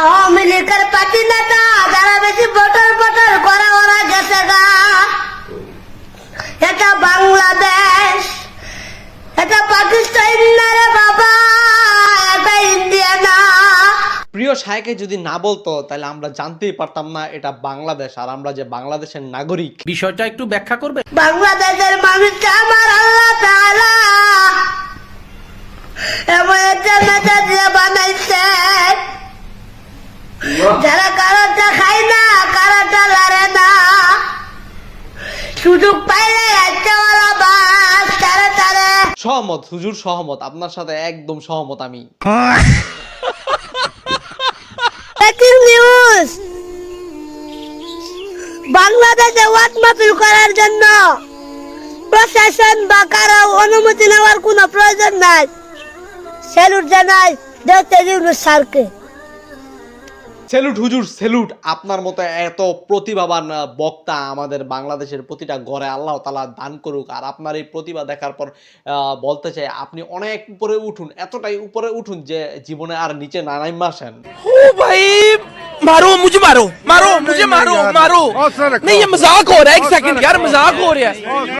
আওয়ামী লীগের পার্টি নেতা যারা বেশি বটর বটর করা ওরা গেছে গা। এটা বাংলাদেশ, এটা পাকিস্তান না রে বাবা, এটা ইন্ডিয়া না। প্রিয় শায়কে যদি না বলতো তাহলে আমরা জানতেই পারতাম না এটা বাংলাদেশ আর আমরা যে বাংলাদেশের নাগরিক। বিষয়টা একটু ব্যাখ্যা করবে? বাংলাদেশের মানুষটা আমার আল্লাহ তাআলা এমন একটা নেতা দিয়ে বানাইছে যারা কারোটা খায় না, কারোটা লড়ে না, সুযোগ পাইলে একটাওয়ালা বাস তারে তারে। সহমত হুজুর, সহমত, আপনার সাথে একদম সহমত আমি। ব্রেকিং নিউজ, বাংলাদেশে ওয়াজ মাহফিল করার জন্য প্রশাসন বা কারো অনুমতি নেওয়ার কোনো প্রয়োজন নাই। স্যালুট জানাই ডক্টর ইউনূস স্যারকে। সেলুট হুজুর, সেলুট। আপনার মতো এত প্রতিভাবান বক্তা আমাদের বাংলাদেশের প্রতিটা ঘরে আল্লাহ তাআলা দান করুক। আর আপনার এই প্রতিভা দেখার পর বলতে চাই আপনি অনেক উপরে উঠুন, এতটাই উপরে উঠুন যে জীবনে আর নিচে না নাইমা আসেন। ओ भाई मारो मुझे, मारो मारो मुझे, मारो मारो नहीं, ये मजाक हो रहा है। एक सेकंड यार, मजाक हो रहा है।